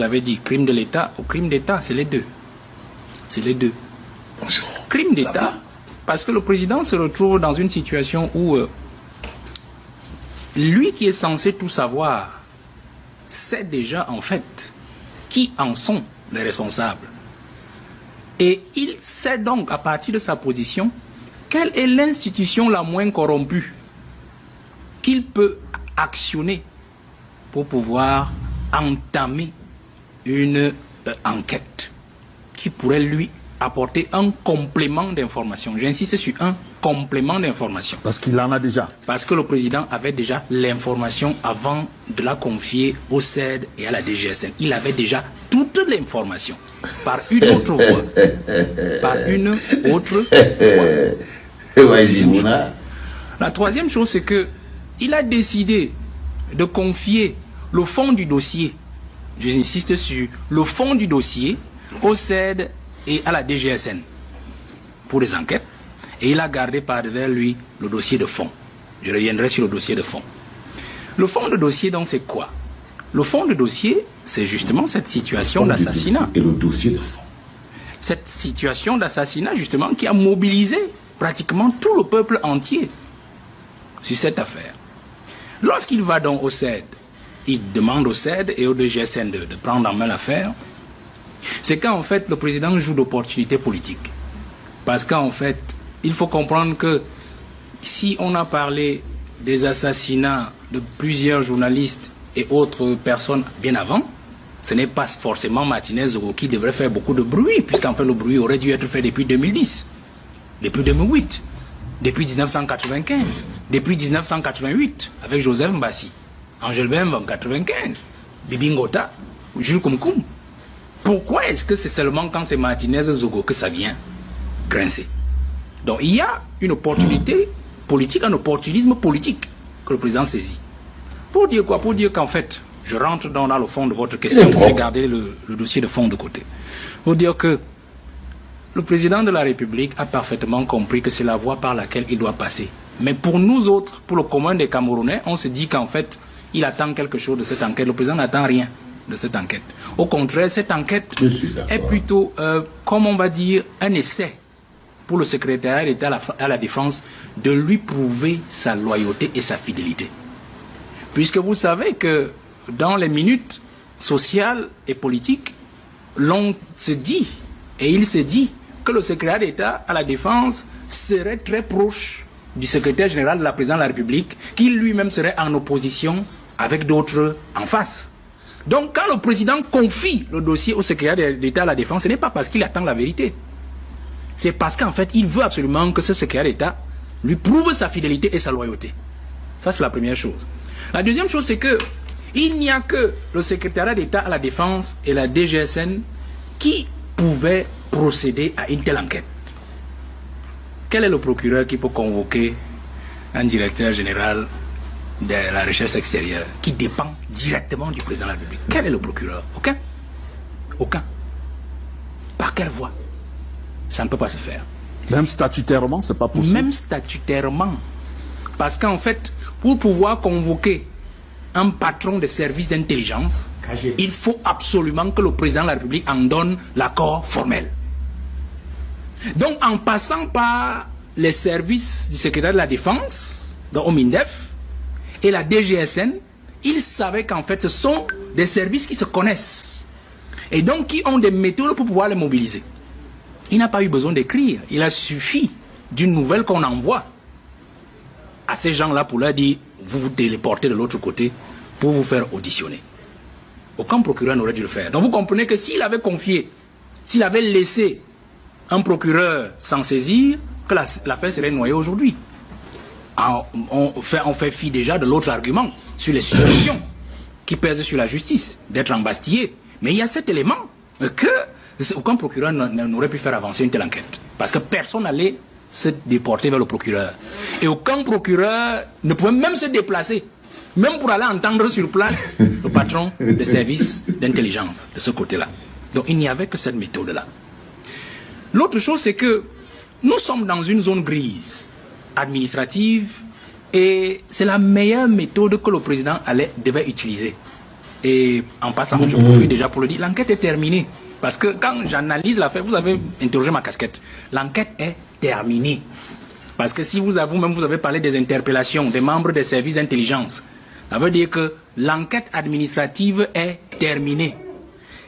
vous avez dit crime de l'État ou crime d'État, c'est les deux. C'est les deux. Bonjour. Crime d'État, parce que le président se retrouve dans une situation où lui qui est censé tout savoir sait déjà en fait qui en sont les responsables. Et il sait donc à partir de sa position quelle est l'institution la moins corrompue qu'il peut actionner pour pouvoir entamer une enquête qui pourrait lui apporter un complément d'information. J'insiste sur un complément d'information. Parce qu'il en a déjà. Parce que le président avait déjà l'information avant de la confier au CED et à la DGSN. Il avait déjà toute l'information par une autre voie. Par une autre voie. La troisième chose, c'est que il a décidé de confier le fond du dossier, j'insiste sur le fond du dossier, au CED et à la DGSN pour les enquêtes, et il a gardé par devers lui le dossier de fond. Je reviendrai sur le dossier de fond. Le fond de dossier, donc, c'est quoi? Le fond de dossier, c'est justement cette situation d'assassinat. Et le dossier de fond. Cette situation d'assassinat, justement, qui a mobilisé pratiquement tout le peuple entier sur cette affaire. Lorsqu'il va donc au CED, il demande au CED et au DGSN de prendre en main l'affaire. C'est qu'en fait, le président joue d'opportunités politiques. Parce qu'en fait, il faut comprendre que si on a parlé des assassinats de plusieurs journalistes et autres personnes bien avant, ce n'est pas forcément Martinez Zogo qui devrait faire beaucoup de bruit, puisqu'en fait le bruit aurait dû être fait depuis 2010, depuis 2008, depuis 1995, depuis 1988, avec Joseph Mbassi, Angel Bemba en 1995, Bibi Ngota, Jules Koumkoum. Pourquoi est-ce que c'est seulement quand c'est Martinez Zogo que ça vient grincer? Donc il y a une opportunité politique, un opportunisme politique que le président saisit. Pour dire quoi? Pour dire qu'en fait, je rentre dans le fond de votre question, je vais garder le dossier de fond de côté. Pour dire que le président de la République a parfaitement compris que c'est la voie par laquelle il doit passer. Mais pour nous autres, pour le commun des Camerounais, on se dit qu'en fait, il attend quelque chose de cette enquête. Le président n'attend rien de cette enquête. Au contraire, cette enquête est plutôt, comme on va dire, un essai pour le secrétariat d'État à la Défense de lui prouver sa loyauté et sa fidélité. Puisque vous savez que dans les minutes sociales et politiques, l'on se dit, et il se dit, que le secrétaire d'État à la Défense serait très proche du secrétaire général de la présidence de la République, qui lui-même serait en opposition avec d'autres en face. Donc quand le président confie le dossier au secrétaire d'État à la Défense, ce n'est pas parce qu'il attend la vérité. C'est parce qu'en fait, il veut absolument que ce secrétaire d'État lui prouve sa fidélité et sa loyauté. Ça, c'est la première chose. La deuxième chose, c'est que il n'y a que le secrétariat d'État à la Défense et la DGSN qui pouvaient procéder à une telle enquête. Quel est le procureur qui peut convoquer un directeur général de la recherche extérieure qui dépend directement du président de la République? Quel est le procureur? Aucun. Aucun. Par quelle voie? Ça ne peut pas se faire. Même statutairement, c'est pas possible. Même statutairement. Parce qu'en fait, pour pouvoir convoquer un patron de service d'intelligence, il faut absolument que le président de la République en donne l'accord formel. Donc, en passant par les services du secrétaire de la Défense, donc au MINDEF, et la DGSN, il savait qu'en fait, ce sont des services qui se connaissent. Et donc, qui ont des méthodes pour pouvoir les mobiliser. Il n'a pas eu besoin d'écrire. Il a suffi d'une nouvelle qu'on envoie à ces gens-là pour leur dire, vous vous téléportez de l'autre côté pour vous faire auditionner. Aucun procureur n'aurait dû le faire. Donc vous comprenez que s'il avait confié, s'il avait laissé un procureur s'en saisir, que l'affaire serait noyée aujourd'hui. On fait fi déjà de l'autre argument sur les suspicions qui pèsent sur la justice, d'être embastillé. Mais il y a cet élément que aucun procureur n'aurait pu faire avancer une telle enquête. Parce que personne n'allait se déporter vers le procureur. Et aucun procureur ne pouvait même se déplacer, même pour aller entendre sur place le patron des services d'intelligence de ce côté-là. Donc il n'y avait que cette méthode-là. L'autre chose, c'est que nous sommes dans une zone grise administrative et c'est la meilleure méthode que le président devait utiliser. Et en passant, je profite déjà pour le dire, l'enquête est terminée. Parce que quand j'analyse l'affaire, vous avez interrogé ma casquette. L'enquête est terminée. Parce que si vous avez parlé des interpellations des membres des services d'intelligence, ça veut dire que l'enquête administrative est terminée.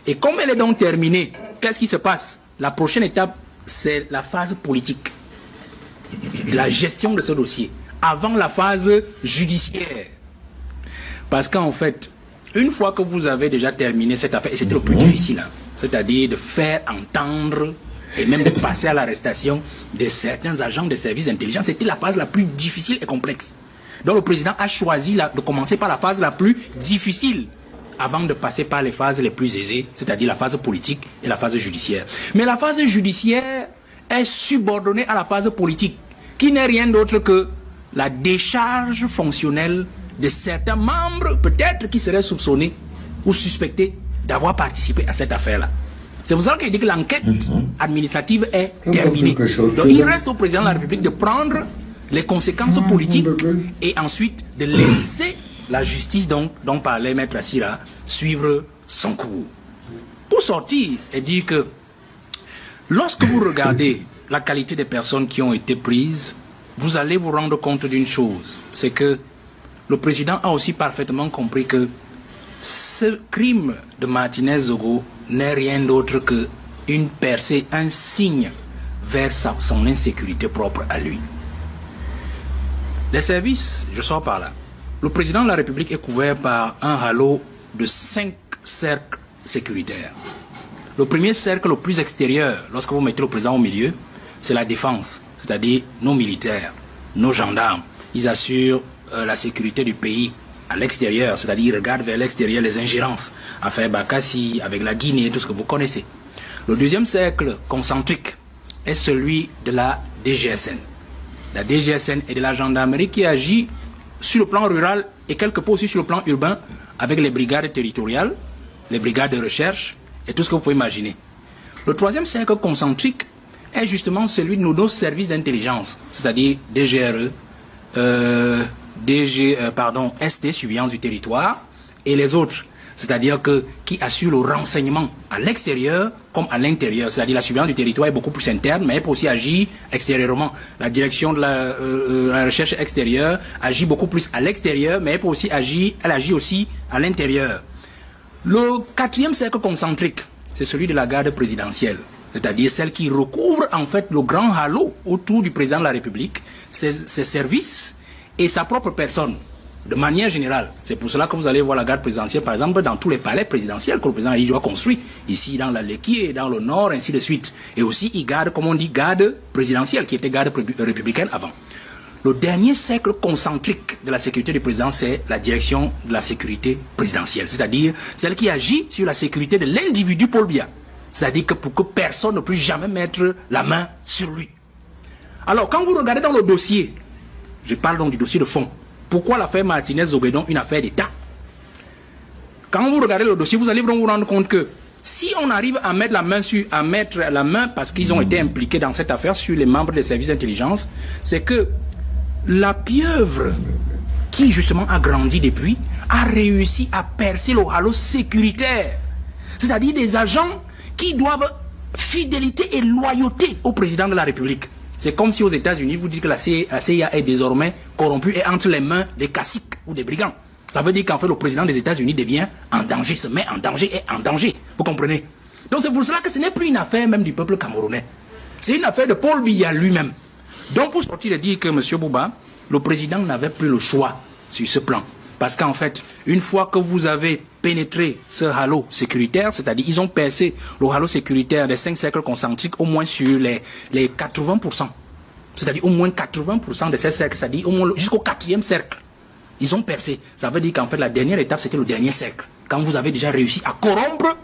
Et comme elle est donc terminée, qu'est-ce qui se passe? La prochaine étape, c'est la phase politique. La gestion de ce dossier. Avant la phase judiciaire. Parce qu'en fait, une fois que vous avez déjà terminé cette affaire, et c'était le plus difficile, hein, c'est-à-dire de faire entendre et même de passer à l'arrestation de certains agents des services d'intelligence, c'était la phase la plus difficile et complexe. Donc le président a choisi de commencer par la phase la plus difficile avant de passer par les phases les plus aisées, c'est-à-dire la phase politique et la phase judiciaire. Mais la phase judiciaire est subordonnée à la phase politique, qui n'est rien d'autre que la décharge fonctionnelle de certains membres, peut-être qui seraient soupçonnés ou suspectés d'avoir participé à cette affaire-là. C'est pour ça qu'il dit que l'enquête administrative est terminée. Donc il reste au président de la République de prendre les conséquences politiques et ensuite de laisser la justice dont parlait Maître Assira suivre son cours. Pour sortir et dire que lorsque vous regardez la qualité des personnes qui ont été prises, vous allez vous rendre compte d'une chose, c'est que le président a aussi parfaitement compris que ce crime de Martinez Zogo n'est rien d'autre qu'une percée, un signe vers son insécurité propre à lui. Les services, je sors par là. Le président de la République est couvert par un halo de 5 cercles sécuritaires. Le premier cercle, le plus extérieur, lorsque vous mettez le président au milieu, c'est la défense, c'est-à-dire nos militaires, nos gendarmes. Ils assurent la sécurité du pays à l'extérieur, c'est-à-dire ils regardent vers l'extérieur les ingérences, affaire Bakassi, avec la Guinée, tout ce que vous connaissez. Le deuxième cercle concentrique est celui de la DGSN. La DGSN est de la gendarmerie qui agit sur le plan rural et quelque peu aussi sur le plan urbain avec les brigades territoriales, les brigades de recherche et tout ce que vous pouvez imaginer. Le troisième cercle concentrique est justement celui de nos services d'intelligence, c'est-à-dire DGRE, ST, surveillance du territoire, et les autres, c'est-à-dire qui assurent le renseignement à l'extérieur comme à l'intérieur, c'est-à-dire la surveillance du territoire est beaucoup plus interne, mais elle peut aussi agir extérieurement. La direction de la recherche extérieure agit beaucoup plus à l'extérieur, mais elle peut aussi agit aussi à l'intérieur. Le quatrième cercle concentrique, c'est celui de la garde présidentielle, c'est-à-dire celle qui recouvre en fait le grand halo autour du président de la République, ses services et sa propre personne, de manière générale. C'est pour cela que vous allez voir la garde présidentielle, par exemple, dans tous les palais présidentiels que le président Aïdjo a construit, ici dans la Léquier, dans le Nord, ainsi de suite. Et aussi, il garde, comme on dit, garde présidentielle, qui était garde républicaine avant. Le dernier cercle concentrique de la sécurité du président, c'est la direction de la sécurité présidentielle, c'est-à-dire celle qui agit sur la sécurité de l'individu Paul Biya. C'est-à-dire que pour que personne ne puisse jamais mettre la main sur lui. Alors, quand vous regardez dans le dossier, je parle donc du dossier de fond, pourquoi l'affaire Martinez-Zogo est donc une affaire d'État? Quand vous regardez le dossier, vous allez vous rendre compte que si on arrive à mettre la main parce qu'ils ont été impliqués dans cette affaire sur les membres des services d'intelligence, c'est que la pieuvre qui justement a grandi depuis a réussi à percer le halo sécuritaire. C'est-à-dire des agents qui doivent fidélité et loyauté au président de la République. C'est comme si aux États-Unis, vous dites que la CIA est désormais corrompue et entre les mains des caciques ou des brigands. Ça veut dire qu'en fait, le président des États-Unis devient en danger, se met en danger et en danger. Vous comprenez? Donc c'est pour cela que ce n'est plus une affaire même du peuple camerounais. C'est une affaire de Paul Biya lui-même. Donc pour sortir de dire que M. Bouba, le président n'avait plus le choix sur ce plan. Parce qu'en fait, une fois que vous avez pénétré ce halo sécuritaire, c'est-à-dire ils ont percé le halo sécuritaire des 5 cercles concentriques au moins sur les 80%. C'est-à-dire au moins 80% de ces cercles, c'est-à-dire au moins jusqu'au 4e cercle. Ils ont percé. Ça veut dire qu'en fait la dernière étape c'était le dernier cercle. Quand vous avez déjà réussi à corrompre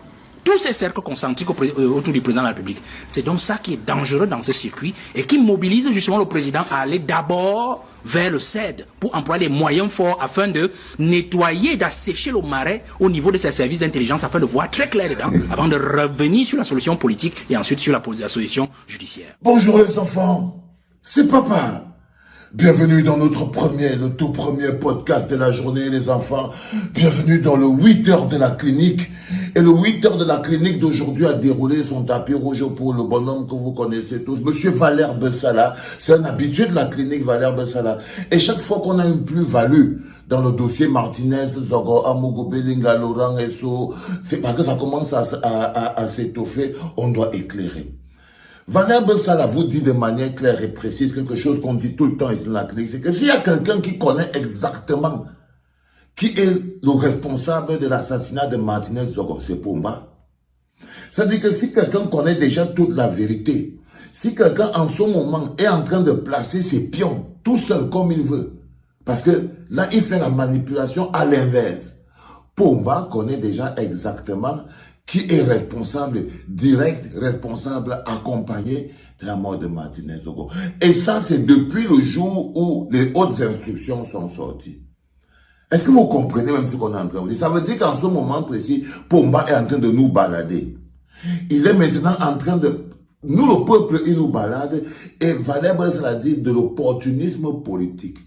tous ces cercles concentriques autour du président de la République. C'est donc ça qui est dangereux dans ce circuit et qui mobilise justement le président à aller d'abord vers le CED pour employer les moyens forts afin de nettoyer, d'assécher le marais au niveau de ses services d'intelligence afin de voir très clair dedans avant de revenir sur la solution politique et ensuite sur la solution judiciaire. Bonjour les enfants, c'est papa. Bienvenue dans le tout premier podcast de la journée, les enfants. Bienvenue dans le 8 heures de la clinique. Et le 8 heures de la clinique d'aujourd'hui a déroulé son tapis rouge pour le bonhomme que vous connaissez tous, Monsieur Valère Bessala. C'est un habitué de la clinique, Valère Bessala. Et chaque fois qu'on a une plus-value dans le dossier Martinez, Zogo, Amogo, Belinga, Laurent, Esso, c'est parce que ça commence à s'étoffer, on doit éclairer. Valère Bessala vous dit de manière claire et précise quelque chose qu'on dit tout le temps ici dans la clinique, c'est que s'il y a quelqu'un qui connaît exactement qui est le responsable de l'assassinat de Martinez Zogo, c'est Pomba. C'est-à-dire que si quelqu'un connaît déjà toute la vérité, si quelqu'un en ce moment est en train de placer ses pions tout seul comme il veut, parce que là il fait la manipulation à l'inverse, Pomba connaît déjà exactement qui est responsable, direct, responsable, accompagné de la mort de Martinez Zogo. Et ça, c'est depuis le jour où les hautes instructions sont sorties. Est-ce que vous comprenez même ce qu'on est en train de dire? Ça veut dire qu'en ce moment précis, Pomba est en train de nous balader. Il est maintenant en train de... Nous, le peuple, il nous balade. Et Valère Bessala dit de l'opportunisme politique.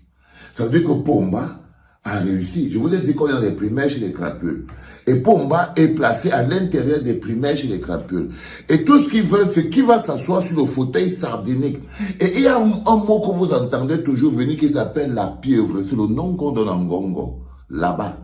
Ça veut dire que Pomba a réussi. Je vous ai dit qu'on est dans les primaires chez les crapules. Et Pomba est placé à l'intérieur des primaires chez les crapules. Et tout ce qu'ils veulent, c'est qu'il va s'asseoir sur le fauteuil sardinique. Et il y a un mot que vous entendez toujours venir qui s'appelle la pieuvre. C'est le nom qu'on donne en Congo, là-bas.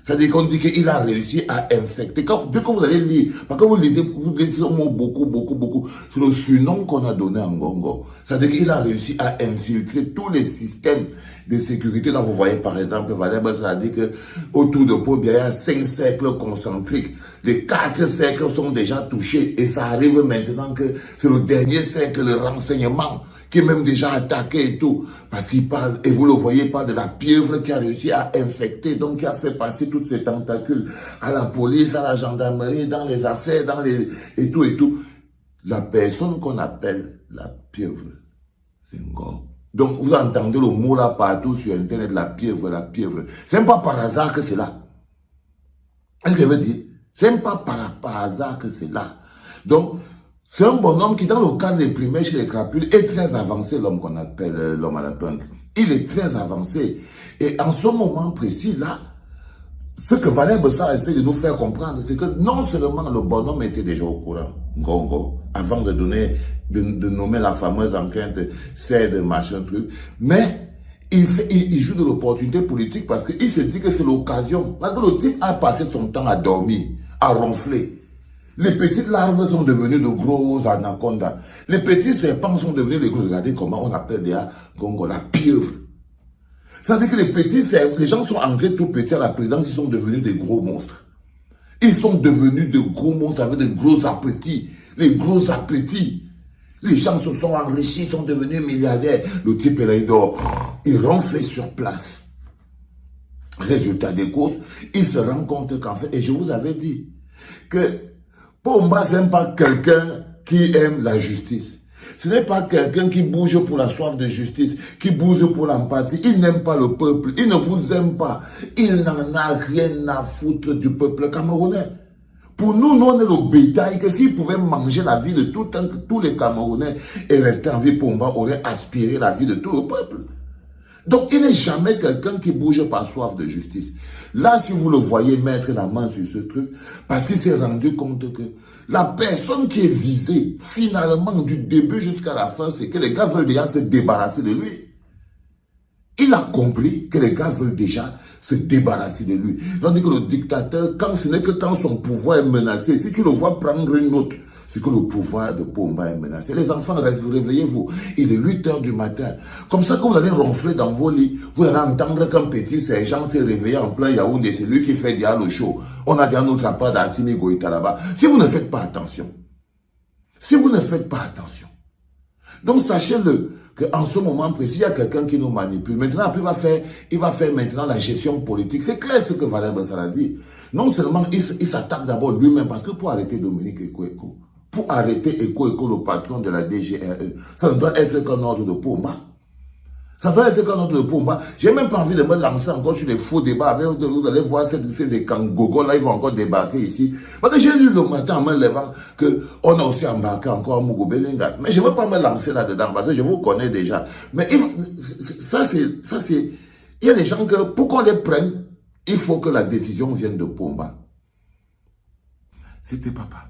C'est-à-dire qu'on dit qu'il a réussi à infecter. Dès que vous allez lire, parce que vous lisez ce mot beaucoup, c'est le surnom qu'on a donné en Congo. C'est-à-dire qu'il a réussi à infiltrer tous les systèmes de sécurité. Là, vous voyez par exemple, Valère Bessala dit que autour de Pobia, il y a 5 cercles concentriques. Les 4 cercles sont déjà touchés. Et ça arrive maintenant que c'est le dernier cercle, le renseignement, qui est même déjà attaqué et tout. Parce qu'il parle, et vous le voyez, pas de la pieuvre qui a réussi à infecter, donc qui a fait passer toutes ces tentacules à la police, à la gendarmerie, dans les affaires, dans les... et tout. La personne qu'on appelle la pieuvre, c'est Ngo. Donc vous entendez le mot là partout sur Internet, la pieuvre. C'est même pas par hasard que c'est là. Est-ce que je veux dire? C'est même pas par hasard que c'est là. Donc, c'est un bonhomme qui, dans le cadre des primaires chez les crapules, est très avancé, l'homme qu'on appelle l'homme à la punk. Il est très avancé. Et en ce moment précis, là, ce que Valère Bessala essaie de nous faire comprendre, c'est que non seulement le bonhomme était déjà au courant, Ngongo, avant de nommer la fameuse enquête, c'est de machin truc, mais il joue de l'opportunité politique parce qu'il se dit que c'est l'occasion. Parce que le type a passé son temps à dormir, à ronfler. Les petites larves sont devenues de gros anacondas. Les petits serpents sont devenus les gros. Regardez comment on appelle déjà Congo, la pieuvre. Ça veut dire que les gens sont entrés tout petits à la présidence, ils sont devenus des gros monstres. Ils sont devenus de gros monstres avec de gros appétits. Les gros appétits. Les gens se sont enrichis, ils sont devenus milliardaires. Le type, il dort. Il ronfle sur place. Résultat des courses, il se rend compte qu'en fait, et je vous avais dit, que Pomba, ce n'est pas quelqu'un qui aime la justice. Ce n'est pas quelqu'un qui bouge pour la soif de justice, qui bouge pour l'empathie. Il n'aime pas le peuple, il ne vous aime pas. Il n'en a rien à foutre du peuple camerounais. Pour nous, on est le bétail que s'il pouvait manger la vie de tous les Camerounais et rester en vie, Pomba aurait aspiré la vie de tout le peuple. Donc, il n'est jamais quelqu'un qui bouge par soif de justice. Là, si vous le voyez mettre la main sur ce truc, parce qu'il s'est rendu compte que la personne qui est visée, finalement, du début jusqu'à la fin, c'est que les gars veulent déjà se débarrasser de lui. Il a compris que les gars veulent déjà se débarrasser de lui. Tandis que le dictateur, quand ce n'est que quand son pouvoir est menacé, si tu le vois prendre une note, c'est que le pouvoir de Pomba est menacé. Les enfants, réveillez-vous. Il est 8 heures du matin. Comme ça que vous allez ronfler dans vos lits, vous allez entendre qu'un petit sergent s'est réveillé en plein Yaoundé. C'est lui qui fait déjà le show. On a déjà notre part d'Assimi Goïta là-bas. Si vous ne faites pas attention, donc sachez-le, qu'en ce moment précis, il y a quelqu'un qui nous manipule. Maintenant, il va faire maintenant la gestion politique. C'est clair ce que Valère Bessala dit. Non seulement il s'attaque d'abord lui-même, parce que pour arrêter Dominique Eko, pour arrêter Eko, le patron de la DGRE, ça ne doit être qu'un ordre de Pomba. Ça doit être quand notre le Pomba. J'ai même pas envie de me lancer encore sur les faux débats. Vous allez voir ces Kangogo là, ils vont encore débarquer ici. Parce que j'ai lu le matin en me levant qu'on a aussi embarqué encore à Mugobelinga. Mais je ne veux pas me lancer là-dedans parce que je vous connais déjà. Mais ça c'est, il y a des gens que pour qu'on les prenne, il faut que la décision vienne de Pomba. C'était papa.